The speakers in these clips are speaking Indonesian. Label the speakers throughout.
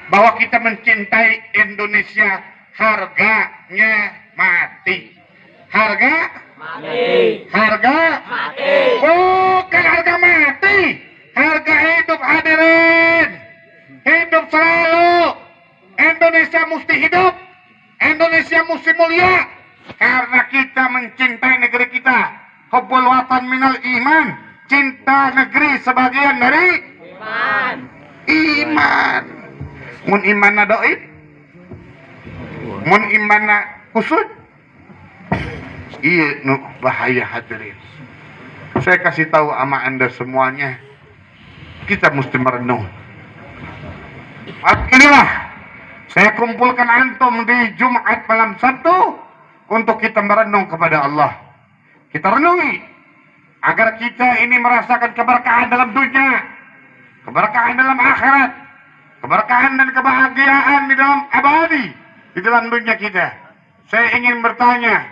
Speaker 1: bahwa kita mencintai Indonesia harganya mati. Harga mati. Harga mati. Bukan harga mati. Harga hidup hadirin. Hidup selalu. Indonesia mesti hidup. Indonesia mesti mulia. Karena kita mencintai negeri kita. Hubbul watan minal iman. Cinta negeri sebagian dari iman. Iman. Mun imanna doib. Mun imanna kusud. Iya, nu bahaya hadirin. Saya kasih tahu sama Anda semuanya. Kita mesti merenung. Inilah saya kumpulkan antum di Jumat malam Sabtu untuk kita merenung kepada Allah. Kita renungi agar kita ini merasakan keberkahan dalam dunia, keberkahan dalam akhirat, keberkahan dan kebahagiaan di dalam abadi di dalam dunia kita. Saya ingin bertanya,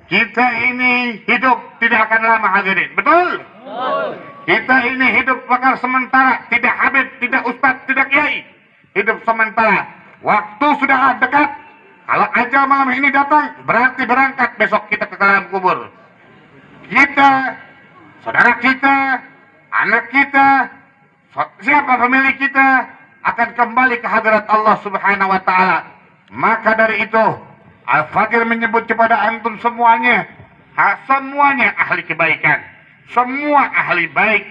Speaker 1: kita ini hidup tidak akan lama hadirin, betul? Betul. Kita ini hidup bakal sementara, tidak habib, tidak ustadz, tidak kiai. Hidup sementara. Waktu sudah dekat. Kalau ajal malam ini datang, berarti berangkat besok kita ke dalam kubur. Kita, saudara kita, anak kita, siapa pemilik kita akan kembali ke hadirat Allah Subhanahu wa taala. Maka dari itu, Al-Fakir menyebut kepada antum semuanya, semuanya ahli kebaikan, semua ahli baik,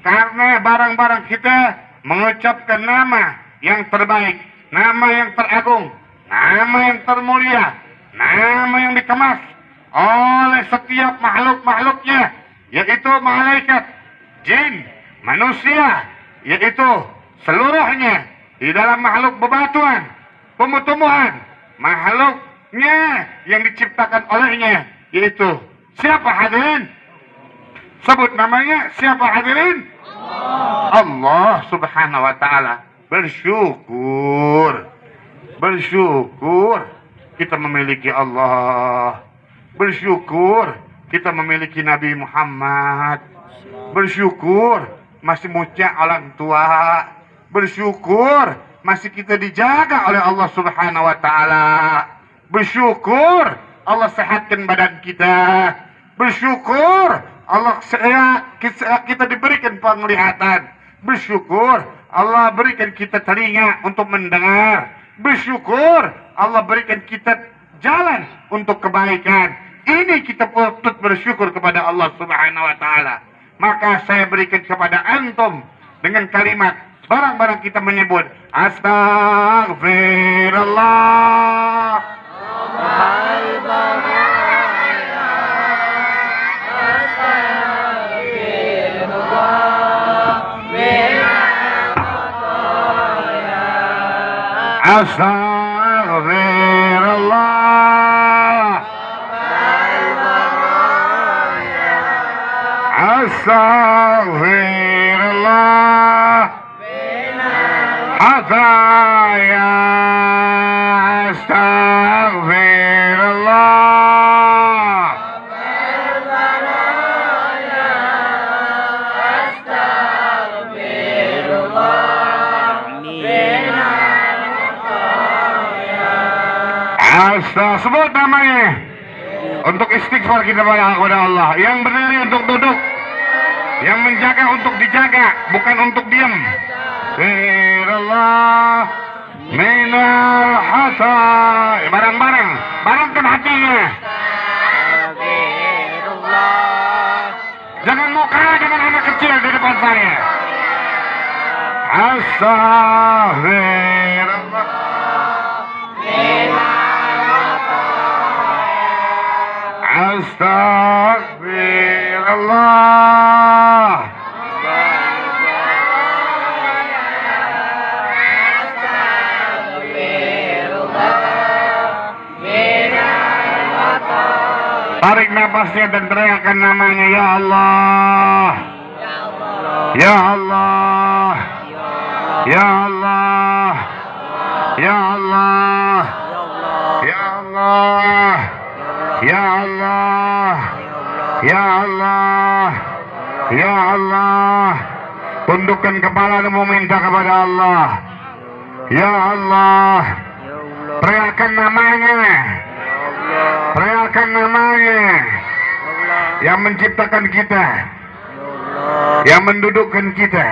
Speaker 1: karena barang-barang kita mengucapkan nama yang terbaik, nama yang teragung, nama yang termulia, nama yang dikemas oleh setiap makhluk-makhluknya, yaitu malaikat, jin, manusia, yaitu seluruhnya di dalam makhluk bebatuan, tumbuh-tumbuhan, makhluknya yang diciptakan olehnya, yaitu siapa hadirin? Sebut namanya, siapa hadirin? Allah Subhanahu wa taala. Bersyukur, bersyukur kita memiliki Allah, bersyukur kita memiliki Nabi Muhammad, bersyukur masih muda orang tua, bersyukur masih kita dijaga oleh Allah Subhanahu wa taala, bersyukur Allah sehatkan badan kita, bersyukur Allah kita diberikan penglihatan, bersyukur Allah berikan kita telinga untuk mendengar, bersyukur Allah berikan kita jalan untuk kebaikan. Ini kita patut bersyukur kepada Allah Subhanahu wa taala. Maka saya berikan kepada antum dengan kalimat barang-barang kita menyebut astagfirullah. Astagfirullah. Astagfirullah. Hataya. Astagfirullah. Sebut namanya untuk istighfar kita kepada Allah, yang berdiri untuk duduk, yang menjaga untuk dijaga, bukan untuk diam. Firullah minal hata, barang-barang, barangkan hatinya. Jangan muka, jangan anak kecil di depan saya. Astagfirullah. Astagfirullah. Tarik nafasnya dan teriakan namanya, ya Allah, ya Allah, ya Allah, ya Allah, ya Allah, ya Allah, ya Allah, ya Allah. Tundukkan kepala dan meminta kepada Allah. Ya Allah,
Speaker 2: Ya Allah.
Speaker 1: teriakan namanya,
Speaker 2: Ya Allah.
Speaker 1: teriakan namanya
Speaker 2: Allah.
Speaker 1: yang menciptakan kita,
Speaker 2: Ya Allah.
Speaker 1: yang mendudukkan kita,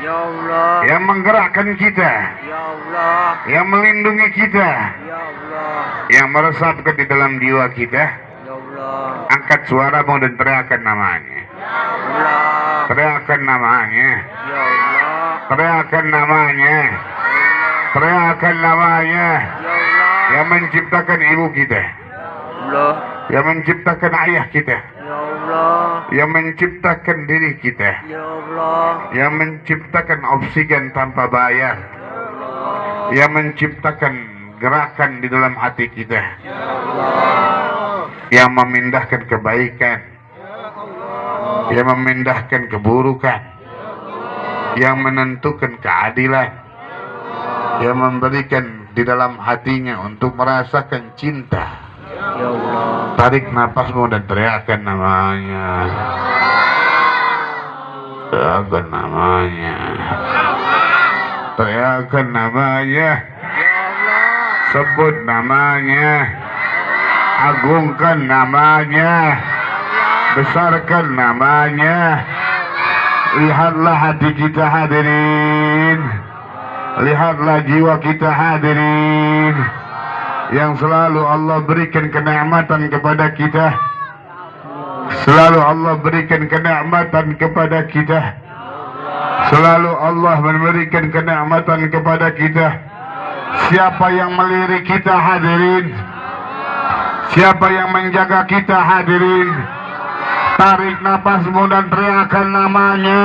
Speaker 2: Ya Allah.
Speaker 1: yang menggerakkan kita,
Speaker 2: Ya Allah.
Speaker 1: yang melindungi kita,
Speaker 2: Ya Allah.
Speaker 1: yang meresapkan di dalam jiwa kita.
Speaker 2: Ya Allah.
Speaker 1: Angkat suaramu dan teriakan namanya.
Speaker 2: Allah.
Speaker 1: Teriakan namanya.
Speaker 2: Ya Allah.
Speaker 1: Teriakan namanya. Teriakan namanya.
Speaker 2: Ya Allah.
Speaker 1: Yang menciptakan ibu kita,
Speaker 2: Allah.
Speaker 1: yang menciptakan ayah kita,
Speaker 2: Ya Allah.
Speaker 1: yang menciptakan diri kita,
Speaker 2: Ya Allah.
Speaker 1: yang menciptakan oksigen tanpa bayar, yang menciptakan gerakan di dalam hati kita, yang memindahkan kebaikan, yang memindahkan keburukan, yang menentukan keadilan, yang memberikan di dalam hatinya untuk merasakan cinta.
Speaker 2: Ya Allah.
Speaker 1: Tarik napasmu dan teriakan namanya. Teriakan namanya. Teriakan namanya.
Speaker 2: Ya Allah.
Speaker 1: Sebut namanya. Agungkan namanya. Besarkan namanya. Lihatlah hati kita hadirin. Lihatlah jiwa kita hadirin. Yang selalu Allah berikan kenikmatan kepada kita. Selalu Allah berikan kenikmatan kepada kita. Selalu Allah memberikan kenikmatan kepada kita. Siapa yang melirik kita hadirin? Siapa yang menjaga kita hadirin? Tarik napasmu dan teriakan namanya.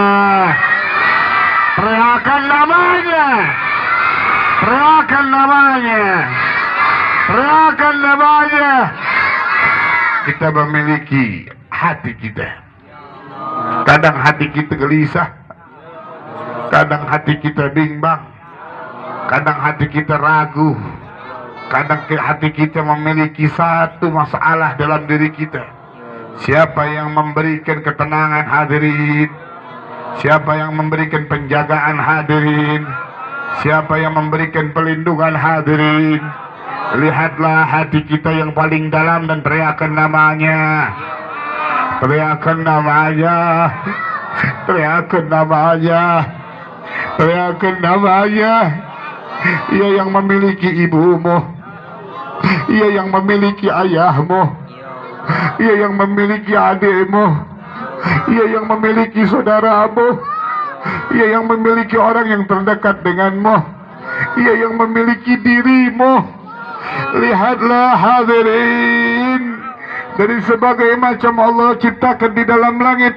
Speaker 1: Teriakan namanya. Teriakan namanya. Teriakan namanya. Kita memiliki hati kita. Kadang hati kita gelisah. Kadang hati kita bimbang. Kadang hati kita ragu. Kadang hati kita memiliki satu masalah dalam diri kita. Siapa yang memberikan ketenangan hadirin? Siapa yang memberikan penjagaan hadirin? Siapa yang memberikan pelindungan hadirin? Lihatlah hati kita yang paling dalam dan teriakan namanya. Teriakan namanya. Teriakan namanya. Teriakan namanya. Ia yang memiliki ibumu. Ia yang memiliki ayahmu. Ia yang memiliki adikmu. Ia yang memiliki saudaramu. Ia yang memiliki orang yang terdekat denganmu. Ia yang memiliki dirimu. Lihatlah hadirin, dari sebagai macam Allah ciptakan di dalam langit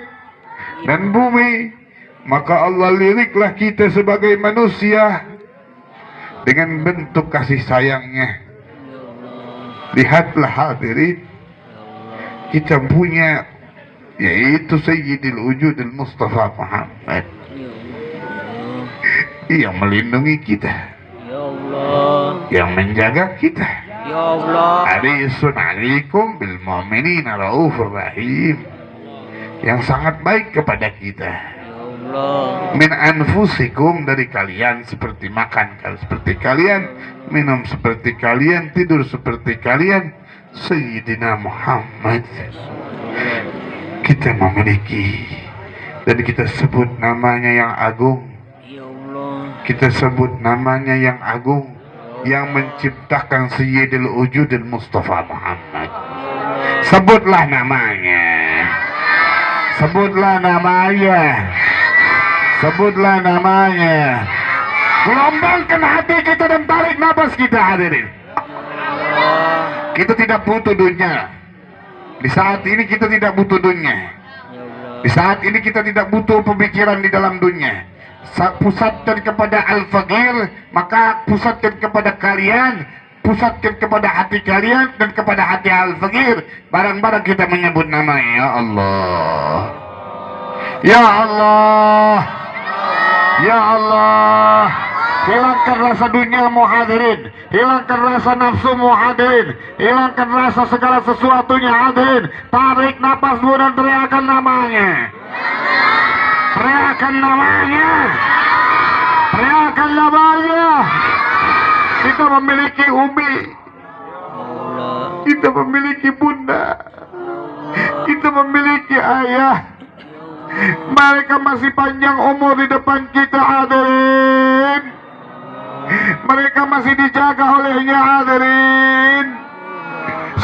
Speaker 1: dan bumi, maka Allah liriklah kita sebagai manusia dengan bentuk kasih sayangnya. Lihatlah hadirin, kita punya yaitu Sayyidil Wujudil Mustafa Muhammad yang melindungi kita,
Speaker 2: Ya Allah.
Speaker 1: yang menjaga kita.
Speaker 2: Ya Allah.
Speaker 1: Harisun alaikum bil mu'minina raufur rahim, yang sangat baik kepada kita.
Speaker 2: Ya Allah.
Speaker 1: Min anfusikum, dari kalian, seperti makan seperti kalian, minum seperti kalian, tidur seperti kalian. Sayyidina Muhammad kita memiliki, dan kita sebut namanya yang agung.
Speaker 2: Ya Allah.
Speaker 1: Kita sebut namanya yang agung, yang menciptakan Sayyidil Wujudil Mustafa Muhammad. Sebutlah namanya. Sebutlah namanya. Sebutlah namanya. Gelombangkan hati kita dan tarik nafas kita hadirin. Kita tidak butuh dunia. Di saat ini kita tidak butuh dunia. Di saat ini kita tidak butuh pemikiran di dalam dunia. Pusatkan kepada Al-Faqir, maka pusatkan kepada kalian, pusatkan kepada hati kalian dan kepada hati Al-Faqir. Barang-barang kita menyebut nama ya Allah. Ya Allah. Ya Allah. Hilangkan rasa dunia hadirin, hilangkan rasa nafsu hadirin, hilangkan rasa segala sesuatunya hadirin. Tarik napasmu dan teriakan namanya. Teriakan namanya. Teriakan namanya. Kita memiliki umi, kita memiliki bunda, kita memiliki ayah. Mereka masih panjang umur di depan kita, hadirin. Mereka masih dijaga olehnya, hadirin.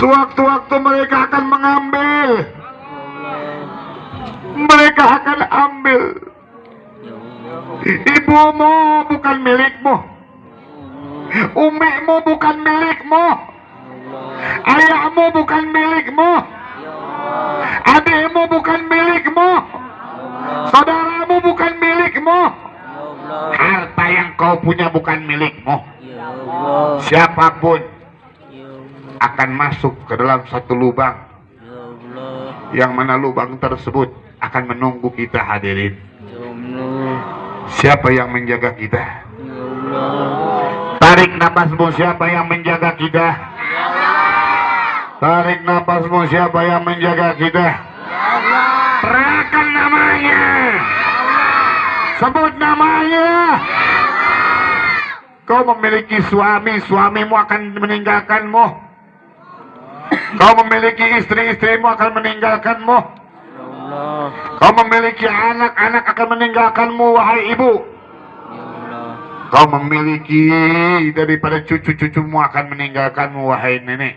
Speaker 1: Sewaktu-waktu mereka akan mengambil, mereka akan ambil. Ibumu bukan milikmu, umimu bukan milikmu, ayahmu bukan milikmu, adikmu bukan milikmu, saudaramu bukan milikmu. Harta yang kau punya bukan milikmu. Siapapun akan masuk ke dalam satu lubang, yang mana lubang tersebut akan menunggu kita, hadirin. Siapa yang menjaga kita? Tarik napasmu, siapa yang menjaga kita? Tarik napasmu, siapa yang menjaga kita? Teriakan namanya, sebut namanya. Kau memiliki suami, suamimu akan meninggalkanmu. Kau memiliki istri, istrimu akan meninggalkanmu. Kau memiliki anak, anak akan meninggalkanmu, wahai ibu. Kau memiliki daripada cucu-cucumu akan meninggalkanmu, wahai nenek.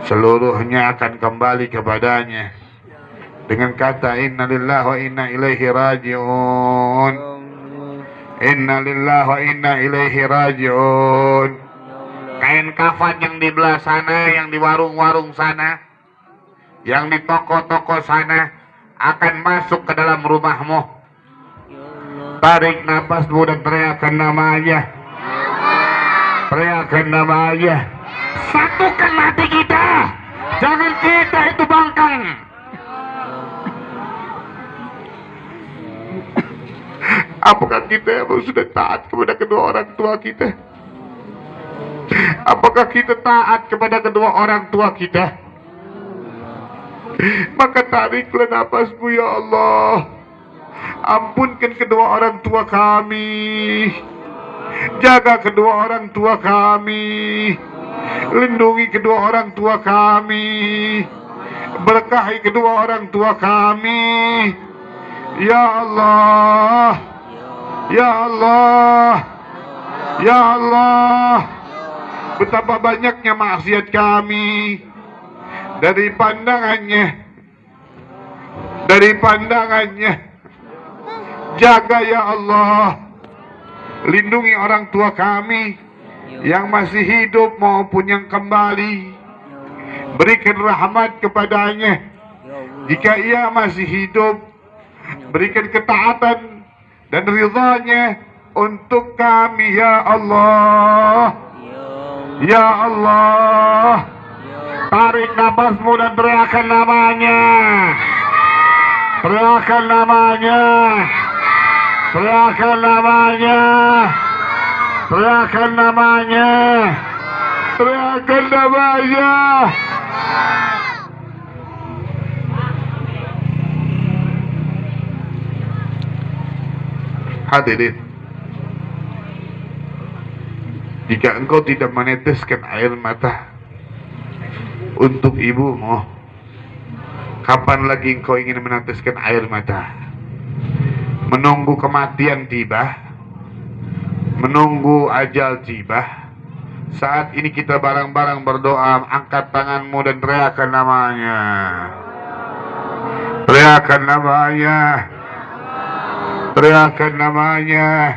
Speaker 1: Seluruhnya akan kembali kepadanya dengan kata inna lillahi wa inna ilaihi raji'un. Inna lillahi wa inna ilaihi raji'un. Kain kafan yang di belah sana, yang di warung-warung sana, yang di toko-toko sana akan masuk ke dalam rumahmu. Tarik nafasmu dan teriakan namanya. Teriakan namanya. Satukan hati kita, jangan kita itu bangkang. Apakah kita yang sudah taat kepada kedua orang tua kita? Apakah kita taat kepada kedua orang tua kita? Maka tariklah nafasmu, ya Allah. Ampunkan kedua orang tua kami. Jaga kedua orang tua kami. Lindungi kedua orang tua kami. Berkahi kedua orang tua kami. Ya Allah. Ya Allah. Ya Allah. Betapa banyaknya maksiat kami dari pandangannya, dari pandangannya. Jaga ya Allah, lindungi orang tua kami yang masih hidup maupun yang kembali. Berikan rahmat kepadanya jika ia masih hidup. Berikan ketaatan dan ridhanya untuk kami ya Allah. Ya Allah, tarik nafasmu dan teriakan namanya. Teriakan namanya. Teriakan namanya. Teriakan namanya. Teriakan namanya. Hadirin, jika engkau tidak meneteskan air mata untuk ibumu, kapan lagi engkau ingin meneteskan air mata? Menunggu kematian tiba, menunggu ajal tiba. Saat ini kita bareng-bareng berdoa, angkat tanganmu dan teriakan namanya. Teriakan namanya. Teriakan namanya.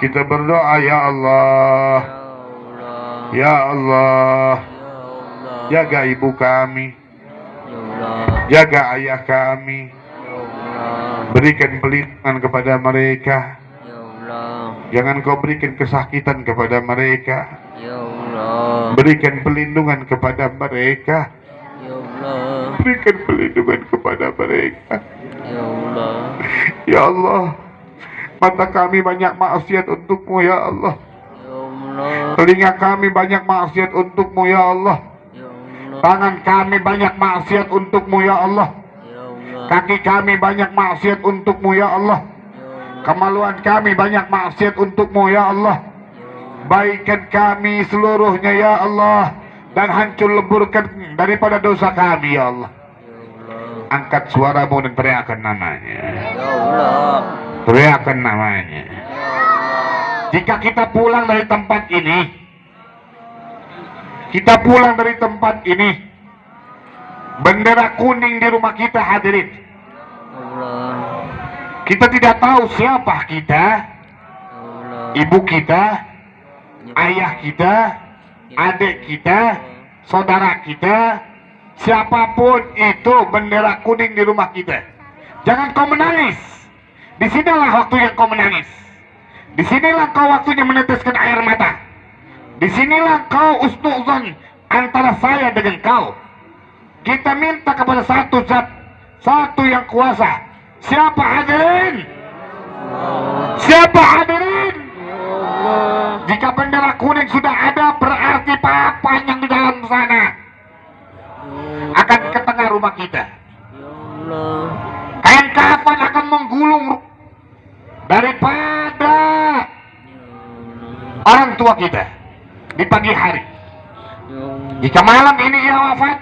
Speaker 1: Kita berdoa, ya Allah. Ya Allah. Jaga ibu kami. Jaga ayah kami. Berikan pelindungan kepada mereka. Jangan kau berikan kesakitan kepada mereka. Berikan pelindungan kepada mereka. Berikan pelindungan kepada mereka. Ya Allah, mata kami banyak maksiat untukmu ya Allah. Telinga kami banyak maksiat untukmu ya Allah. Tangan kami banyak maksiat untukmu ya Allah. Kaki kami banyak maksiat untukmu ya Allah. Kemaluan kami banyak maksiat untukmu ya Allah. Baikan kami seluruhnya ya Allah, dan hancur leburkan daripada dosa kami ya Allah. Angkat suaramu dan teriakan namanya.
Speaker 2: Ya Allah.
Speaker 1: Teriakan namanya. Jika kita pulang dari tempat ini, bendera kuning di rumah kita hadirin.
Speaker 2: Allah.
Speaker 1: Kita tidak tahu siapa kita,
Speaker 2: Allah.
Speaker 1: ibu kita, ayah kita, adik kita, saudara kita, siapapun itu bendera kuning di rumah kita. Jangan kau menangis. Disinilah waktunya kau menangis. Disinilah kau waktunya meneteskan air mata. Disinilah kau usnuzon antara saya dengan kau. Kita minta kepada satu zat, satu yang kuasa. Siapa hadirin? Siapa hadirin? Jika bendera kuning sudah ada, berarti papan yang di dalam sana akan ke tengah rumah kita. Kain kafan akan menggulung daripada orang tua kita di pagi hari. Jika malam ini ia wafat,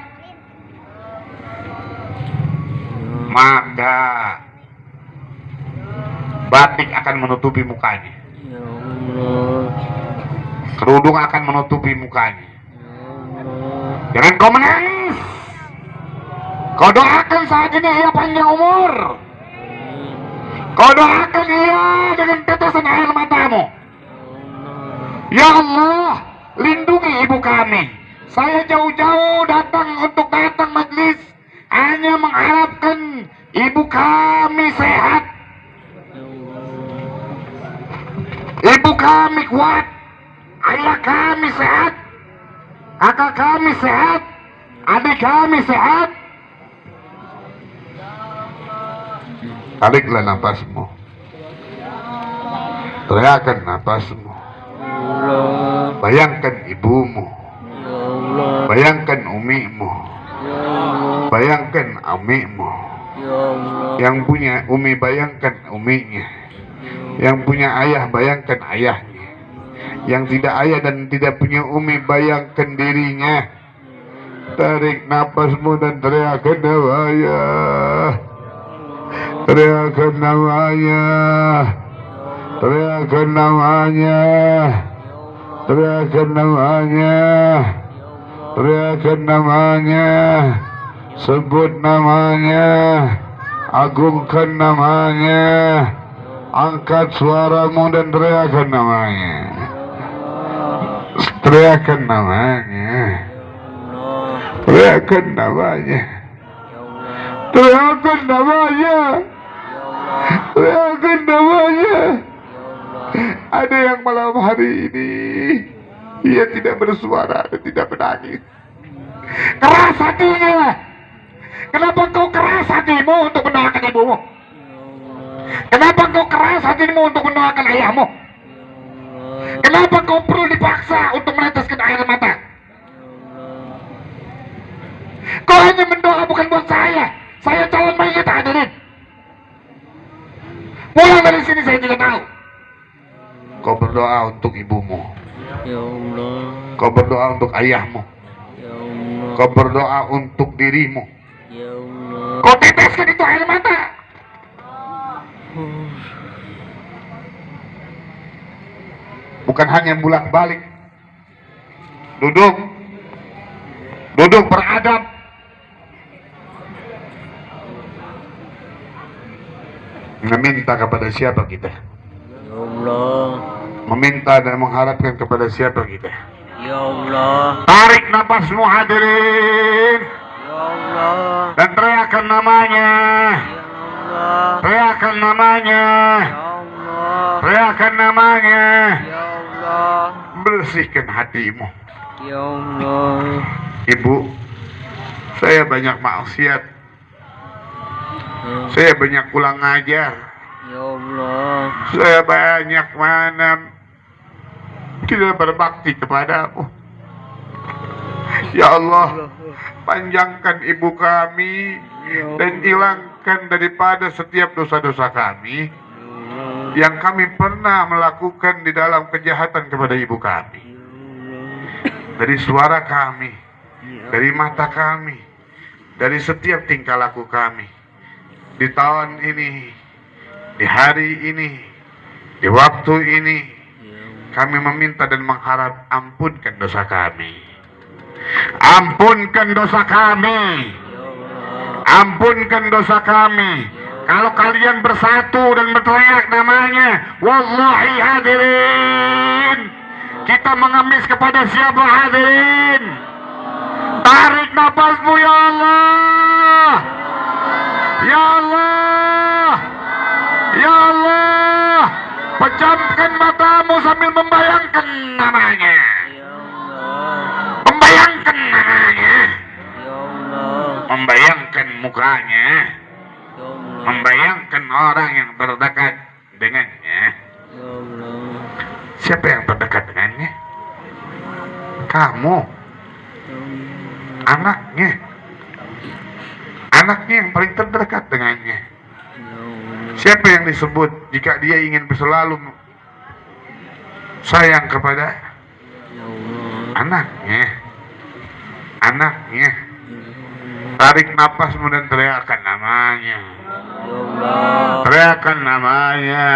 Speaker 1: maka batik akan menutupi mukanya, kerudung akan menutupi mukanya. Jangan kau menangis. Kau doakan saat ini ia panjang umur. Kau doakan ia dengan tetesan air matamu. Ya Allah, lindungi ibu kami. Saya jauh-jauh datang majlis hanya mengharapkan ibu kami sehat, ibu kami kuat, ayah kami sehat, kakak kami sehat, adik kami sehat. Tariklah nafasmu, teriakan nafasmu. Bayangkan ibumu, bayangkan umimu, bayangkan amikmu. Yang punya umi bayangkan uminya, yang punya ayah bayangkan ayahnya, yang tidak ayah dan tidak punya umi bayangkan dirinya. Tarik nafasmu dan teriakan namanya, teriakan namanya, teriakan namanya, teriakan namanya, teriakan namanya, sebut namanya, agungkan namanya, angkat suaramu dan teriakan namanya, teriakan namanya, teriakan namanya, teriakan namanya, teriakan namanya. Ada yang malam hari ini ia tidak bersuara dan tidak menangis. Keras hatinya. Kenapa kau keras hatimu untuk mendoakan ibumu? Kenapa kau keras hatimu untuk mendoakan ayahmu? Kenapa kau perlu dipaksa untuk meneteskan air mata? Kau hanya mendoa bukan buat saya. Saya calon mayit hadirin. Pulang dari sini saya tidak tahu. Kau berdoa untuk ibumu.
Speaker 2: Ya Allah.
Speaker 1: Kau berdoa untuk ayahmu.
Speaker 2: Ya Allah.
Speaker 1: Kau berdoa untuk dirimu.
Speaker 2: Ya Allah.
Speaker 1: Kau teteskan itu air mata. Bukan hanya bolak-balik. Duduk. Duduk beradab. Meminta kepada siapa kita?
Speaker 2: Ya Allah.
Speaker 1: Meminta dan mengharapkan kepada siapa kita?
Speaker 2: Ya Allah.
Speaker 1: Tarik nafasmu hadirin.
Speaker 2: Ya Allah.
Speaker 1: Dan teriakan namanya.
Speaker 2: Ya Allah.
Speaker 1: Teriakan namanya.
Speaker 2: Ya Allah.
Speaker 1: Teriakan namanya.
Speaker 2: Ya Allah.
Speaker 1: Bersihkan hatimu.
Speaker 2: Ya Allah.
Speaker 1: Ibu, saya banyak maksiat. Saya banyak kurang ajar.
Speaker 2: Ya Allah.
Speaker 1: Saya banyak mana tidak berbakti kepadamu. Ya Allah, panjangkan ibu kami dan hilangkan daripada setiap dosa-dosa kami. yang kami pernah melakukan di dalam kejahatan kepada ibu kami, dari suara kami, dari mata kami, dari setiap tingkah laku kami, di tahun ini, di hari ini, di waktu ini, kami meminta dan mengharap ampunkan dosa kami. Ampunkan dosa kami. Ampunkan dosa kami. Kalau kalian bersatu dan berteriak namanya, wallahi hadirin, kita mengemis kepada siapa hadirin? Tarik nafasmu ya Allah. Ya Allah. Ya Allah. Pejamkan matamu sambil membayangkan namanya. Membayangkan namanya. Membayangkan mukanya. Membayangkan orang yang terdekat dengannya. Siapa yang terdekat dengannya? Kamu. Anaknya. Anaknya yang paling terdekat dengannya. Siapa yang disebut jika dia ingin selalu sayang kepada anaknya? Anaknya. Tarik nafasmu dan teriakan namanya. Teriakan namanya.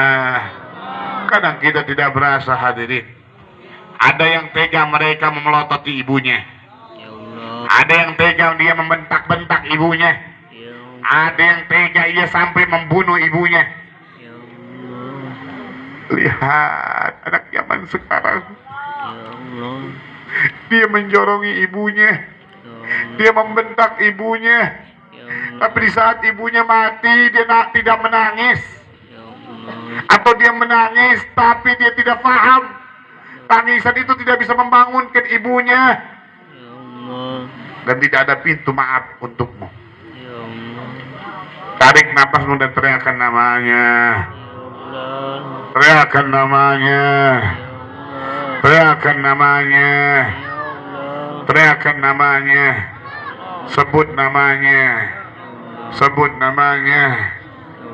Speaker 1: Kadang kita tidak berasa hadirin. Ada yang tega mereka memelototi ibunya. Ada yang tega dia membentak-bentak ibunya. Ada yang tega ia sampai membunuh ibunya. Lihat anak zaman sekarang. Dia menjorongi ibunya. Dia membentak ibunya. Tapi di saat ibunya mati dia tidak menangis. Atau dia menangis tapi dia tidak paham. Tangisan itu tidak bisa membangunkan ibunya. Dan tidak ada pintu maaf untukmu. Tarik nafasmu dan teriakan namanya. Teriakan namanya. Teriakan namanya. Teriakan namanya. Sebut namanya. Sebut namanya.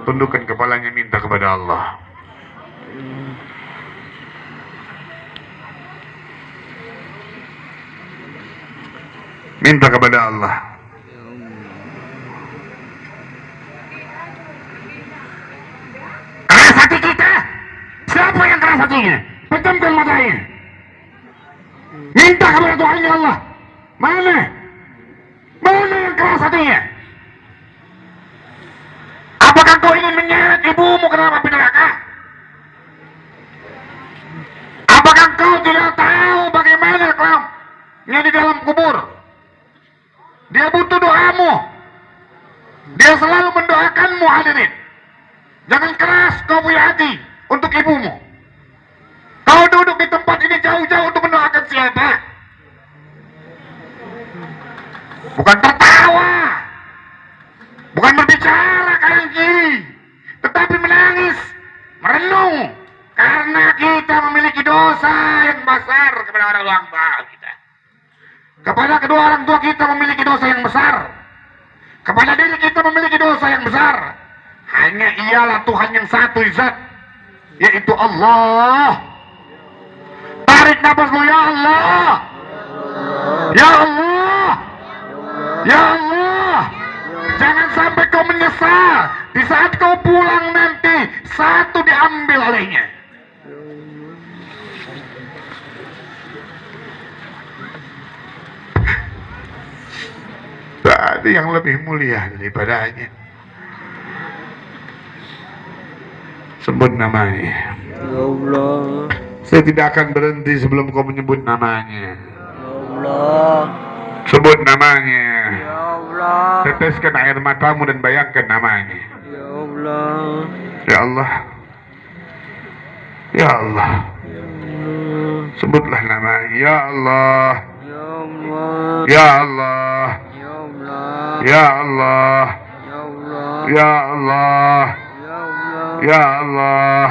Speaker 1: Tundukkan kepalanya, minta kepada Allah. Minta kepada Allah. Keras hati kita. Siapa yang keras hatinya? Pejamkan matanya. Minta kepada Tuhan ya Allah. Mana? Mana yang keras hatinya? Apakah kau ingin menyeret ibumu ke dalam api neraka? Apakah kau tidak tahu bagaimana kaumnya di dalam kubur? Dia butuh doamu. Dia selalu mendoakanmu hadirin. Jangan keras kau punya hati untuk ibumu. Kau duduk di tempat ini jauh-jauh untuk mendoakan siapa? Bukan tertawa, bukan berbicara kanan kiri, tetapi menangis, merenung, karena kita memiliki dosa yang besar kepada orang tua kita. Kepada kedua orang tua kita memiliki dosa yang besar. Kepada diri kita memiliki dosa yang besar. Hanya ialah Tuhan yang satu zat, yaitu Allah. Tarik nafasmu ya Allah. Ya Allah. Ya Allah. Jangan sampai kau menyesal di saat kau pulang nanti satu diambil olehnya. Tak ada yang lebih mulia daripadanya. Sebut namanya.
Speaker 2: Ya Allah.
Speaker 1: Saya tidak akan berhenti sebelum kau menyebut namanya.
Speaker 2: Ya Allah.
Speaker 1: Sebut namanya.
Speaker 2: Ya Allah.
Speaker 1: Teteskan air matamu dan bayangkan namanya.
Speaker 2: Ya Allah.
Speaker 1: Ya Allah. Ya Allah. Sebutlah namanya. Ya Allah.
Speaker 2: Ya Allah.
Speaker 1: Ya Allah.
Speaker 2: Ya Allah.
Speaker 1: Ya Allah.
Speaker 2: Ya Allah.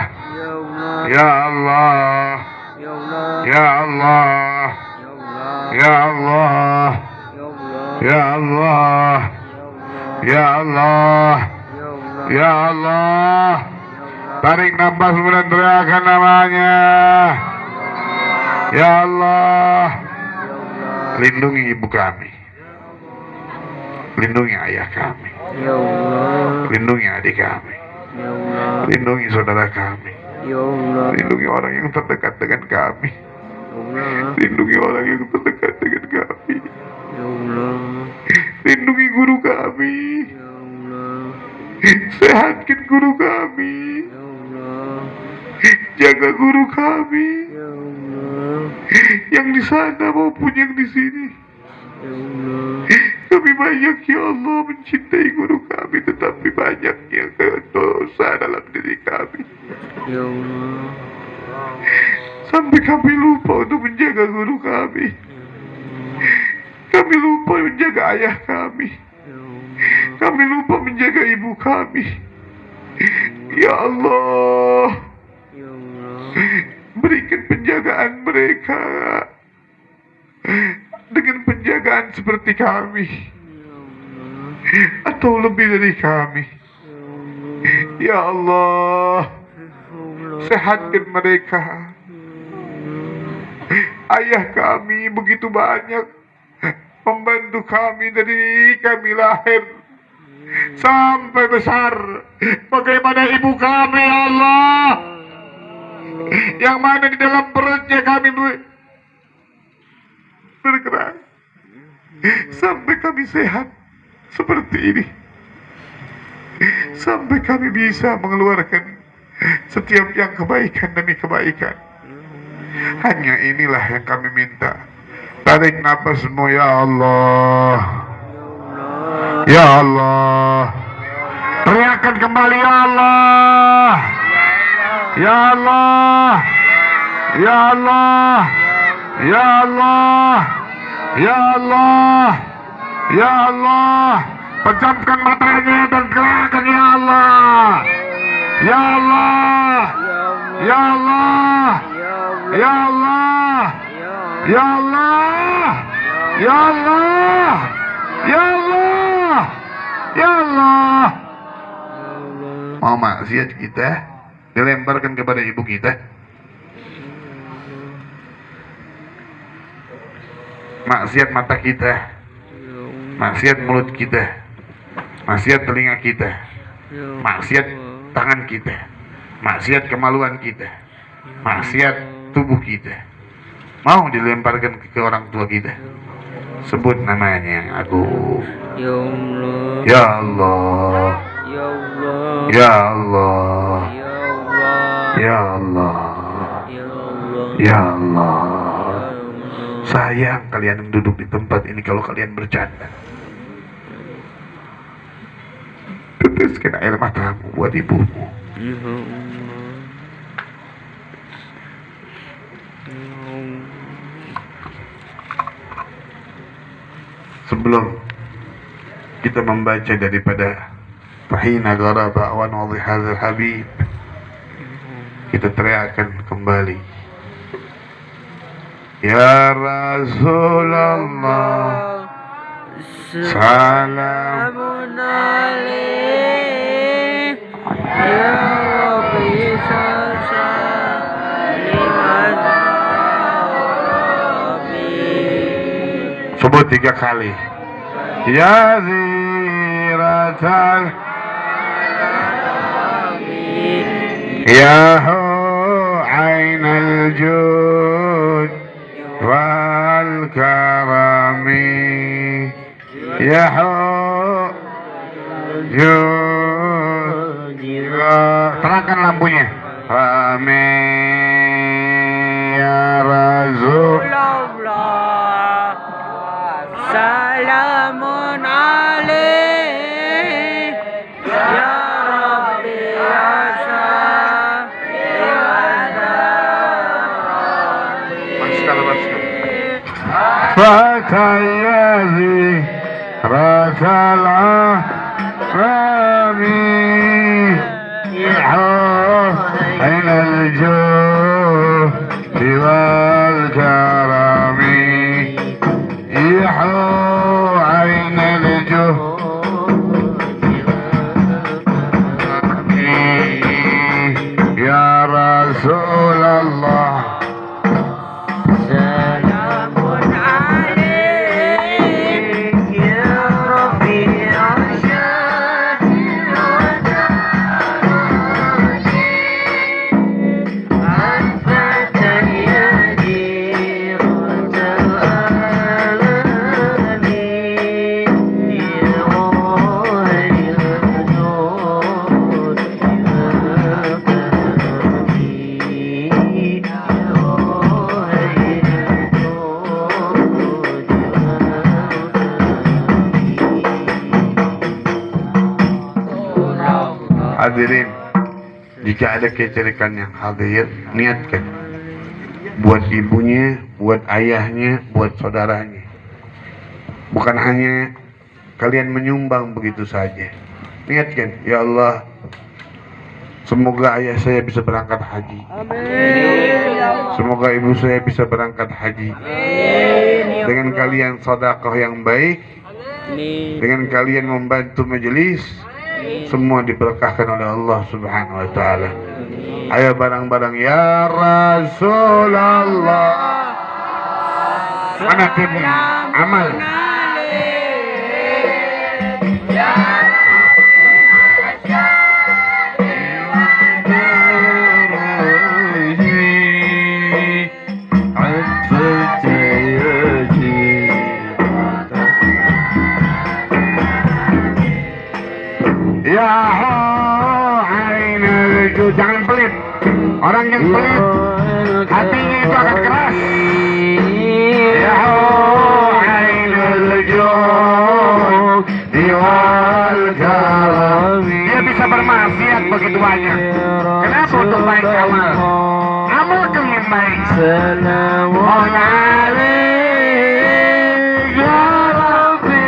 Speaker 1: Ya Allah.
Speaker 2: Ya Allah.
Speaker 1: Ya Allah.
Speaker 2: Ya Allah.
Speaker 1: Ya Allah. Ya Allah. Ya Allah. Ya Allah. Tarik nafas kemudian teriakan namanya. Ya Allah, lindungi ibu kami, lindungi ayah kami,
Speaker 2: Ya Allah,
Speaker 1: lindungi adik kami,
Speaker 2: Ya Allah,
Speaker 1: lindungi saudara kami,
Speaker 2: Ya Allah,
Speaker 1: lindungi orang yang terdekat dengan kami,
Speaker 2: Ya Allah,
Speaker 1: lindungi orang yang terdekat dengan kami,
Speaker 2: Ya Allah,
Speaker 1: lindungi guru kami,
Speaker 2: Ya Allah,
Speaker 1: sehatkan guru kami,
Speaker 2: Ya Allah,
Speaker 1: jaga guru kami,
Speaker 2: Ya Allah,
Speaker 1: yang di sana maupun yang di sini.
Speaker 2: Ya Allah,
Speaker 1: Kami banyak ya Allah mencintai guru kami, tetapi banyaknya dosa dalam diri kami.
Speaker 2: Ya Allah,
Speaker 1: Sampai kami lupa untuk menjaga guru kami. Kami lupa menjaga ayah kami.
Speaker 2: Ya Allah,
Speaker 1: Kami lupa menjaga ibu kami. Ya Allah,
Speaker 2: Ya Allah,
Speaker 1: berikan penjagaan mereka dengan penjagaan seperti kami, atau lebih dari kami. Ya Allah, sehatkan mereka. Ayah kami begitu banyak membantu kami dari kami lahir sampai besar. Bagaimana ibu kami ya Allah, yang mana di dalam perutnya kami bergerak sampai kami sehat seperti ini, sampai kami bisa mengeluarkan setiap yang kebaikan demi kebaikan. Hanya inilah yang kami minta. Tarik nafasmu ya Allah, ya Allah. Teriakan kembali ya Allah, ya Allah, ya Allah, ya Allah, ya Allah, ya Allah. Pejamkan matanya dan gerakan ya Allah, ya Allah, ya Allah, ya Allah, ya Allah, ya Allah, ya Allah, ya Allah. Mau maksiat kita dilemparkan kepada ibu kita, maksiat mata kita, maksiat mulut kita, maksiat telinga kita, maksiat tangan kita, maksiat kemaluan kita, maksiat tubuh kita, mau dilemparkan ke orang tua kita. Sebut namanya yang agung.
Speaker 2: Ya Allah,
Speaker 1: Ya Allah,
Speaker 2: Ya Allah,
Speaker 1: ya Allah,
Speaker 2: Ya Allah,
Speaker 1: ya Allah,
Speaker 2: Ya Allah,
Speaker 1: ya Allah. Sayang kalian yang duduk di tempat ini kalau kalian bercanda. Teteskan air matamu buat ibumu.
Speaker 2: Ya Allah,
Speaker 1: Sebelum kita membaca daripada Fahina Gharaba wa Wadhi Hadzal Habib, kita teriakkan kembali, Ya Rasulullah, salam
Speaker 2: Salamun alaik, Ya Rabbi sallim ala Nabi.
Speaker 1: Sebut 3 kali. Ya ziratal, Ya hu ainal jud wal karami, Ya hu jud. Terangkan lampunya. Amin ya Rasul.
Speaker 2: Salamun alaik, Ya Rabbi
Speaker 1: Fatayazi Rasul Rami Ain al-juh wal karami, Yahu ain al-juh hadirin, jika ada kecerikan yang hadir, niatkan buat ibunya, buat ayahnya, buat saudaranya. Bukan hanya kalian menyumbang begitu saja. Niatkan, ya Allah, semoga ayah saya bisa berangkat haji. Semoga ibu saya bisa berangkat haji. Dengan kalian sedekah yang baik, dengan kalian membantu majelis, semua diberkahkan oleh Allah Subhanahu wa taala. Ayo barang-barang ya Rasulullah. Mana tim amal? Ya ainul jud, jangan pelit. Orang yang pelit hatinya itu akan keras. Ya ainul jud diwal kalam, dia bisa bermaksiat begitu banyak. Kenapa? Untuk baik amal. Amalkan yang baik. Salamun alaik ya Rabbi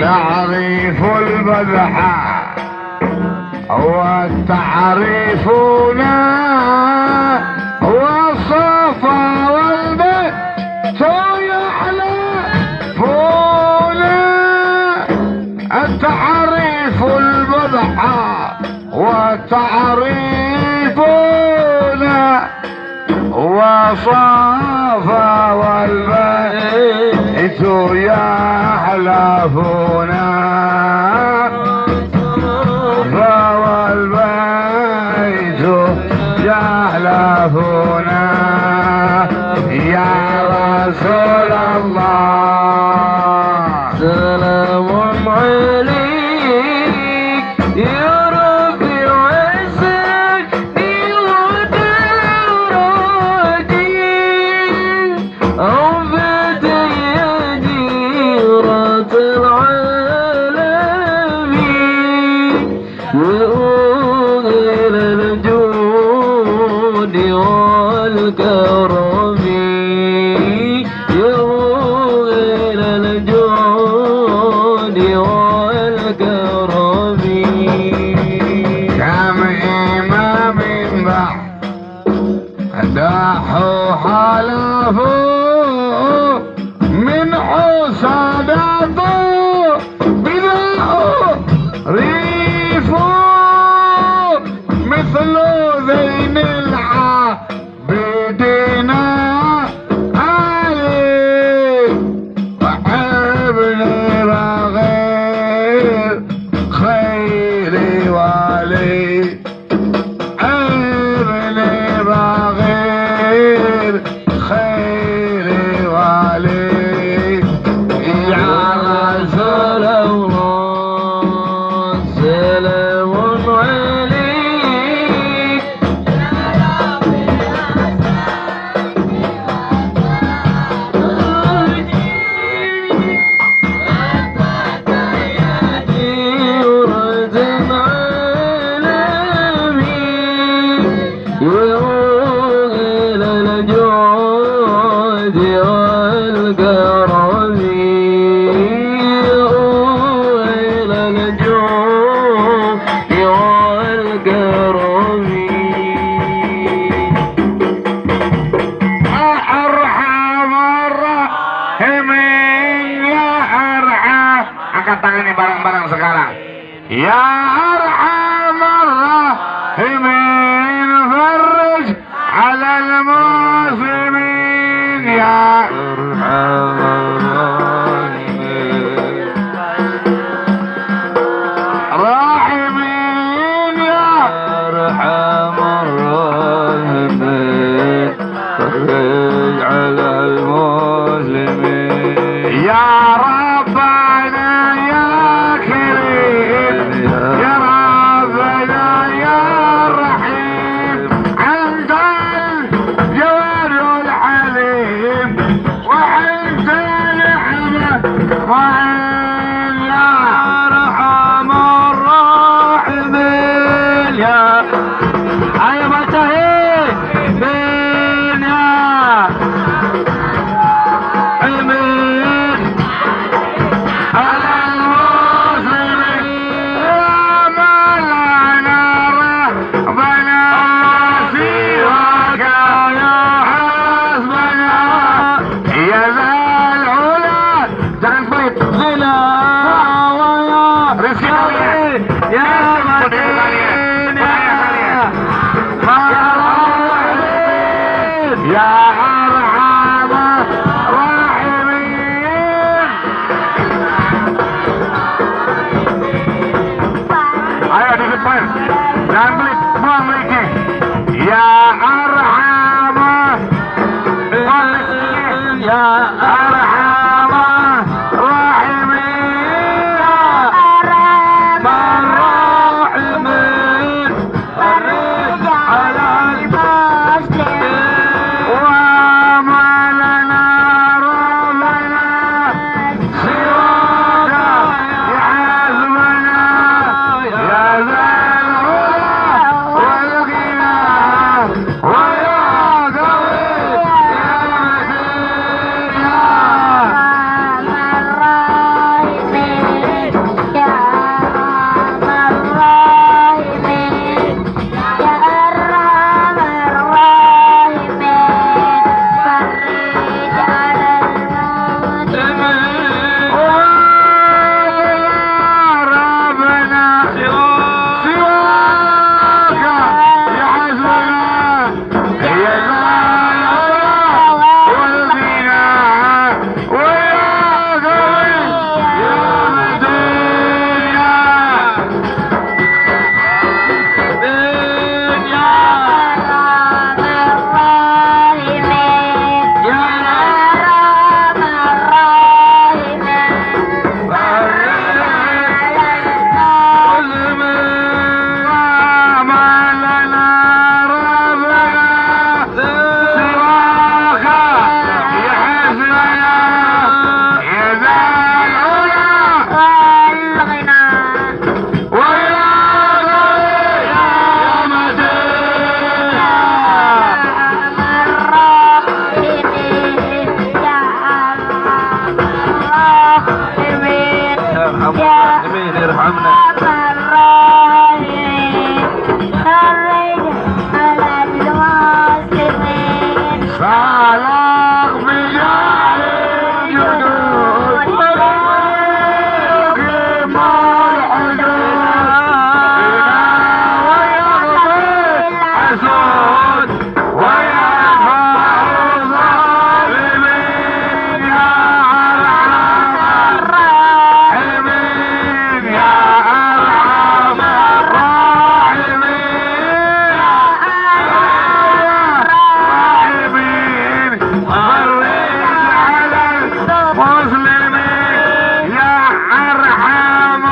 Speaker 1: تعريف البذحة وتعريفنا والصفا والبيت يحلفونا. التعريف البذحة وتعريفنا وصفا والبيت يحلفونا. والبيت يحلفونا يا رسول الله.
Speaker 2: سلام عليك يا ربي وعزك ودرجي عبد يا جيرة العالمين وأوغل الجود والكرم يوغل الجود والكرم.
Speaker 1: كم إمام داحوا حلفوا من حسادته بداء ريفوا مثل ذين العابدين علي وحبل بغير خيري والي ابن بغير خيري والي يا رسول الله.
Speaker 2: سلام عليك جيرة العالمين وأوغل الجود والكرم وأوغل الجود والكرم.
Speaker 1: Arham Rahimin ya Arham. Angkat tangannya bareng-bareng sekarang. Ya Arham Rahimin farij ala al-muslimin ya Rahimin ya Ya zal ula. Jangan pelit.
Speaker 2: Zila waya
Speaker 1: Rizki kalian.
Speaker 2: ya
Speaker 1: Budaya kalian. Budaya kalian. Ya arhamar rahimin. Ayo di depan. Jangan pelit. Buang meliki. Ya arhamar.
Speaker 2: ya
Speaker 1: Arhamar rahimin.
Speaker 2: Rahimin Farij ala
Speaker 1: وما لنا ربنا سواك يحاسبنا يا ذا العلا والغنى ويا قوي يا متين ربنا سواك يحاسبنا يا ذا العلا والغنى ويا قوي يا متين
Speaker 2: ارحمنا
Speaker 1: خلق بجعل الجنود ويقيم الحدود ويغفر الحسود ويرفع الظالمين يا أرحم الراحمين يا أرحم الراحمين فرج على المسلمين يا أرحم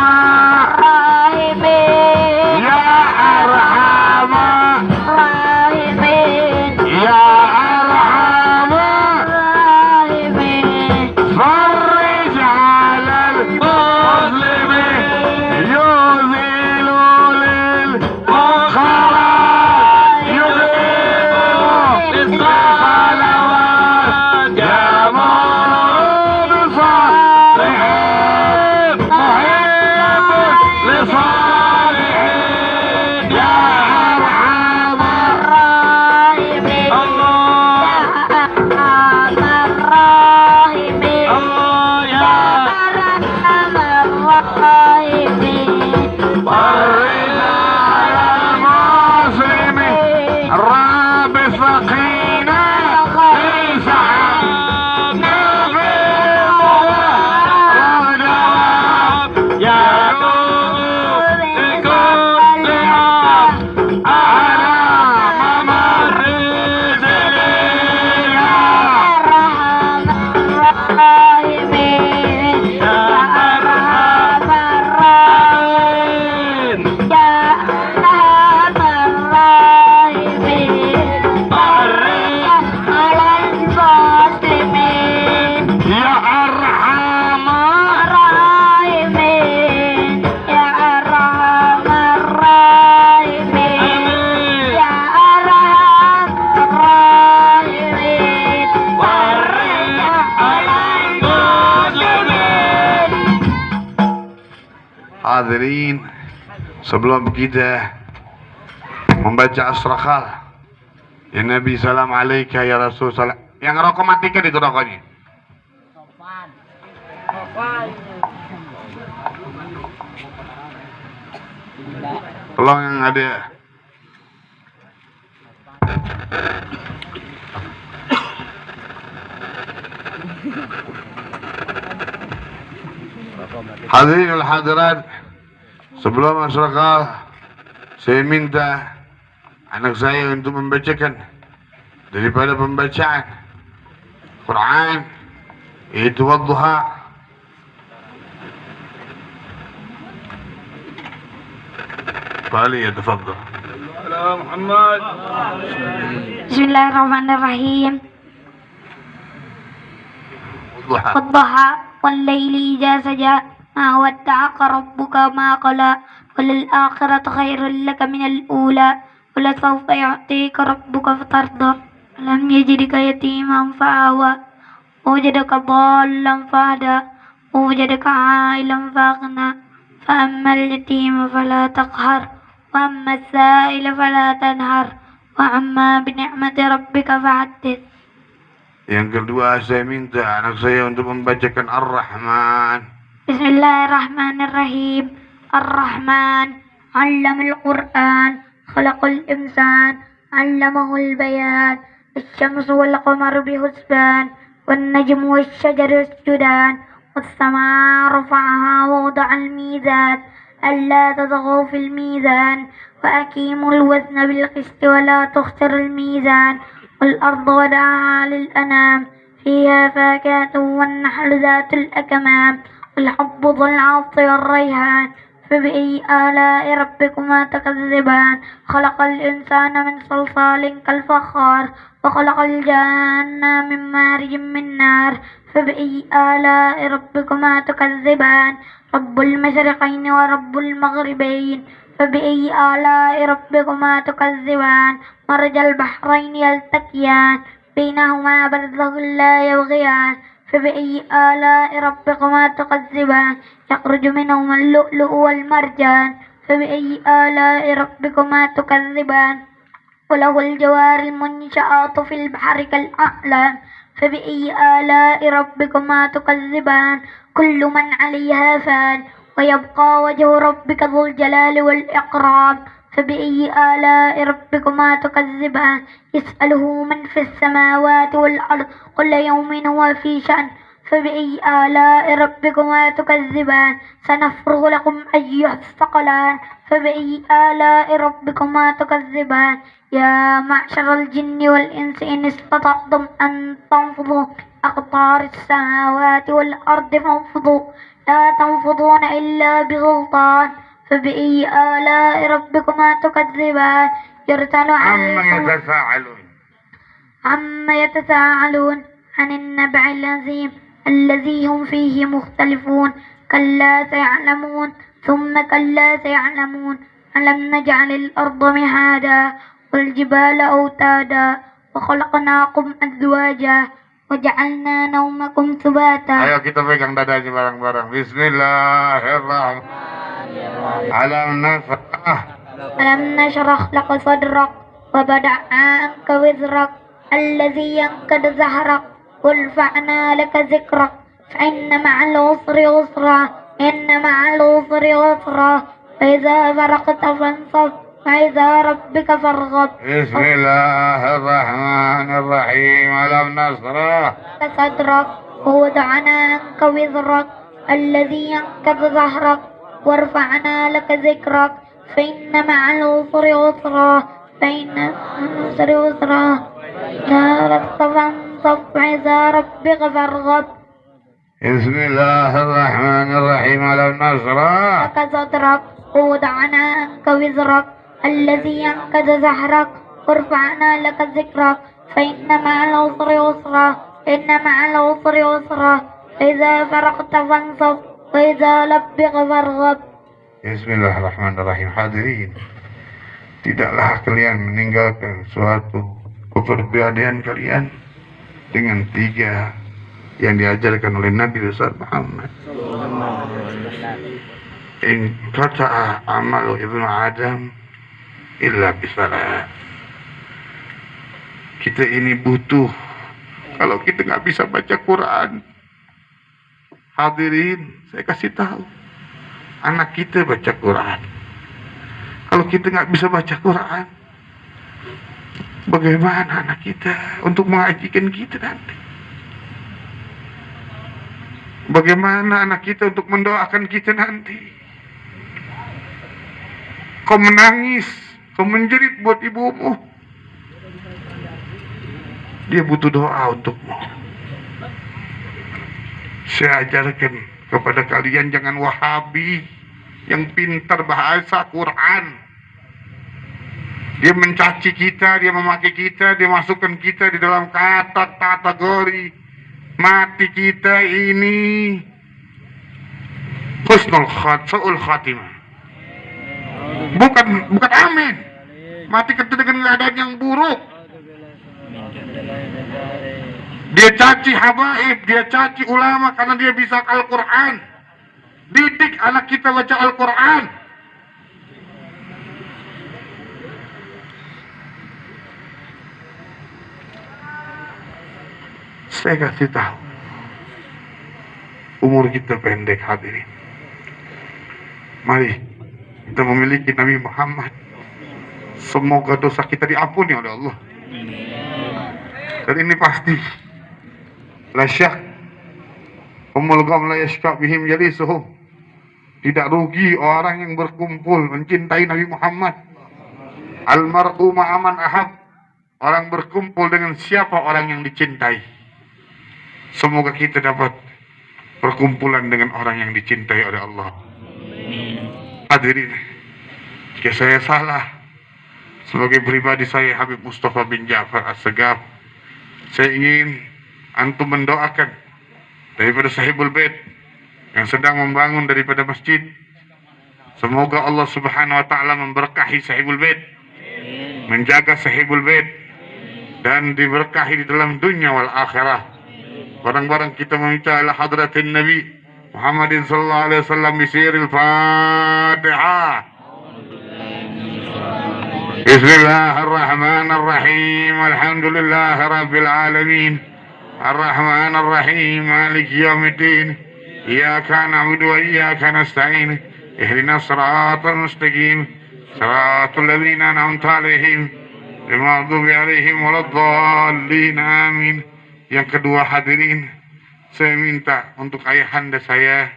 Speaker 1: يا أرحم يا أرحم فرج على المسلمين يزيل للفقراء يذيب للصلوات يأمر بالصالحين محب للصالحين يا أرحم
Speaker 2: الله يا
Speaker 1: فرج على المسلمين رب فقينا ليس
Speaker 2: يا لكل عام
Speaker 1: على ممر سنين يا أرحم Hadirin, sebelum kita membaca as-rakhal, ya Nabi salam alaika ya Rasul salam. Yang rokok matikan itu rokoknya. Tolong yang ada. Hadirin wal hadirat, sebelum masyarakat, saya minta anak saya untuk membacakan daripada pembacaan Quran yaitu Wadduha. يتفضل
Speaker 2: على محمد.
Speaker 3: بسم الله الرحمن الرحيم. والضحى والليل إذا سجى ما ودعك ربك ما قلى وللآخرة خير لك من الأولى ولسوف يعطيك ربك فترضى ألم يجدك يتيما فآوى ووجدك ضالا فهدى ووجدك عائلا فأغنى فأما اليتيم فلا تقهر وأما السائل فلا تنهر وأما بنعمة ربك فحدث.
Speaker 1: Yang kedua, saya minta anak saya untuk membacakan Ar-Rahman.
Speaker 3: Bismillahirrahmanirrahim. Ar-Rahman 'allamul Qur'an, khalaqal insan, 'allamahul bayan. Asy-syamsu wal qamaru bihusban, wan najmu wasy-syajaru yasjudan, was-samaa'a rafa'aha wa wada'al mizan. ألا تطغوا في الميزان وأقيموا الوزن بالقسط ولا تخسروا الميزان والأرض وضعها للأنام فيها فاكهة والنحل ذات الأكمام والحب ذو العصف والريحان فبأي آلاء ربكما تكذبان خلق الإنسان من صلصال كالفخار وخلق الجان من مارج من نار فبأي آلاء ربكما تكذبان رب المشرقين ورب المغربين فبأي آلاء ربكما تكذبان مرج البحرين يلتقيان بينهما برزخ لا يبغيان فبأي آلاء ربكما تكذبان يخرج منهما اللؤلؤ والمرجان فبأي آلاء ربكما تكذبان وله الجوار المنشآت في البحر كالأعلام فبأي آلاء ربكما تكذبان كل من عليها فان ويبقى وجه ربك ذو الجلال والإكرام فبأي آلاء ربكما تكذبان يسأله من في السماوات والأرض كل يوم هو في شأن فبأي آلاء ربكما تكذبان سنفرغ لكم أيها الثقلان فبأي آلاء ربكما تكذبان يا معشر الجن والإنس إن استطعتم أن تنفضوا أقطار السماوات والأرض فانفضوا لا تنفضون إلا بسلطان فبأي آلاء ربكما تكذبان يرسل عما يتساءلون عن النبع العظيم الذي هم فيه مختلفون كلا سيعلمون ثم كلا سيعلمون ألم نجعل الأرض مهادا والجبال أوتادا وخلقناكم أزواجا وجعلنا نومكم سباتا.
Speaker 1: Ayo kita pegang dadanya bareng-bareng. Bismillahirrahmanirrahim.
Speaker 3: Alam nashrah laka sadrak wa bada'na anka wizrak alladhi yankad zahrak warfa'na laka zikrak fa inna ma'al usri yusra inna ma'al usri yusra fa idza faraqta fansab wa idza rabbika farghab.
Speaker 1: Bismillahirrahmanirrahim. Alam nashrah
Speaker 3: laka sadrak wa wada'na anka wizrak alladhi yankad zahrak warfa'na laka zikrak fa inna ma'al usri yusra fa inna ma'al usri yusra
Speaker 1: Bismillahirrahmanirrahim. Alam nashrah
Speaker 3: laka sadrak wa wada'na anka wizrak alladhi yankad zahrak warfa'na laka zikrak fa inna ma'al usri yusra inna ma'al usri yusra fa idza faraqta fansab wa idza rabbika farghab.
Speaker 1: Bismillahirrahmanirrahim. Hadirin, tidaklah kalian meninggalkan suatu kepribadian kalian dengan 3 yang diajarkan oleh Nabi besar Muhammad. In qata'a amalu ibnu Adam illa bisalah. Kita ini butuh, kalau kita nggak bisa baca Quran, Hadirin, saya kasih tahu, anak kita baca Quran. Kalau kita nggak bisa baca Quran, bagaimana anak kita untuk mengajikan kita nanti? Bagaimana anak kita untuk mendoakan kita nanti? Kau menangis, kau menjerit buat ibumu, dia butuh doa untukmu. Saya ajarkan kepada kalian, jangan wahabi yang pintar bahasa Quran. Dia mencaci kita, dia memaki kita, dia masukkan kita di dalam kategori mati kita ini husnul khatimah. Bukan amin. Mati kita dengan keadaan yang buruk. Dia caci habaib, dia caci ulama karena dia bisa Al-Quran. Didik anak kita baca Al-Quran. Saya kasih tahu, umur kita pendek hadirin. Mari kita memiliki Nabi Muhammad. Semoga dosa kita diampuni oleh Allah. Dan ini pasti, la syak, umul gham la yashka bihim jalisuhum. Tidak rugi orang yang berkumpul mencintai Nabi Muhammad. Almar'u ma'aman ahab. Orang berkumpul dengan siapa orang yang dicintai. Semoga kita dapat perkumpulan dengan orang yang dicintai oleh Allah. Hadirin, jika saya salah, sebagai pribadi saya Habib Mustafa bin Ja'far As-Segaf, saya ingin antum mendoakan daripada Sahibul Bait yang sedang membangun daripada masjid. Semoga Allah Subhanahu wa taala memberkahi Sahibul Bait, menjaga Sahibul Bait, dan diberkahi di dalam dunia wal akhirah. Barang-barang kita meminta ala hadratin Nabi Muhammadin sallallahu alaihi wasallam bisiril Fatihah. Bismillahirrahmanirrahim. Alhamdulillah rabbil alamin. Arrahmanirrahim. Maliki yaumiddin. Iyyaka na'budu wa iyyaka nasta'in. Ihdinas siratal mustaqim. Siratal ladzina an'amta 'alaihim ghairil maghdubi 'alaihim waladdallin. Amin. Yang kedua hadirin, saya minta untuk ayahanda saya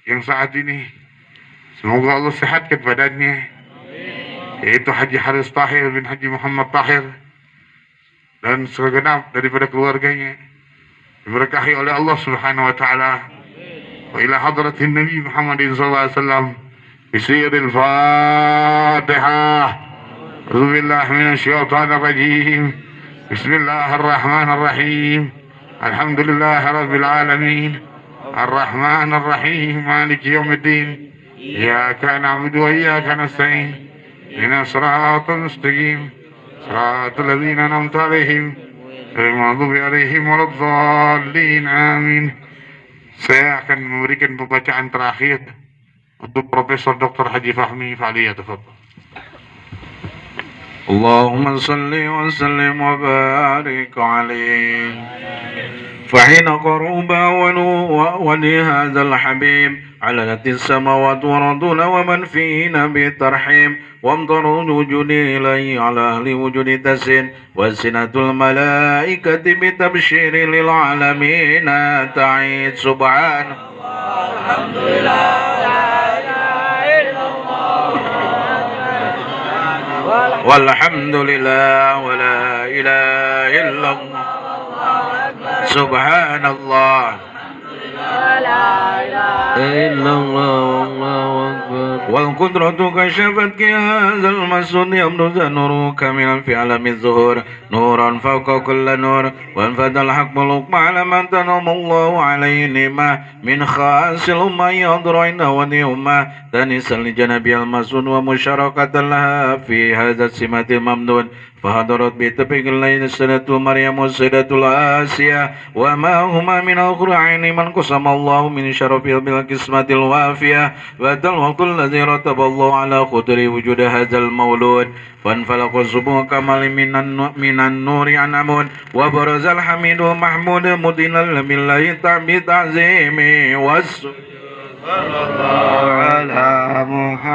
Speaker 1: yang saat ini, semoga Allah sehatkan badannya, yaitu Haji Haris Tahir bin Haji Muhammad Tahir, dan segenap daripada keluarganya diberkahi oleh Allah Subhanahu wa taala. Wa ila hadratin Nabi Muhammadin sallallahu alaihi wasallam bisiril Fatihah. A'udzubillahi minasyaitonir rajim. Bismillahirrahmanirrahim. Alhamdulillah rabbil alamin. Arrahmanirrahim. Maliki yaumiddin. Iyyaka na'budu wa iyyaka nasta'in. Ihdinas siratal mustaqim. Siratal ladzina an'amta 'alaihim ghairil maghdubi 'alaihim waladdallin. Amin. Saya akan memberikan pembacaan terakhir untuk Profesor Dr. Haji Fahmi Faliyatafadhal.
Speaker 2: اللهم صل وسلم وبارك عليه فحين قرب ولهذا الحبيب علت السماوات والأرض ومن فينا بترحيم وامطر الوجود إليه على أهل وجود تسين وسنة الملائكة بتبشير للعالمين تعيد سبحان الله الحمد لله والحمد لله ولا إله إلا الله سبحان الله إلا الله والقدرة كشفت كهذا المسجد يبرز نوره كاملا في عالم الظهور نورا فوق كل نور وانفد الحق بالحكم على من تنعم الله عليه نعمة من خاص الأمة يضر عنده ونعمة تنسا لجنبي المسجد ومشاركة لها في هذا السمة الممنون فحضرت بتبق الليل السنة مريم والسيدة الآسية وما هما من أخر عين من قسم الله من شرفه بالقسمة الوافية وهذا الوقت الذي الذي رتب الله على قدر وجود هذا المولود فانفلق الصبح كمال من النور عن عمود وبرز الحميد محمود مدينا لله تعظيمه والصلاة على محمد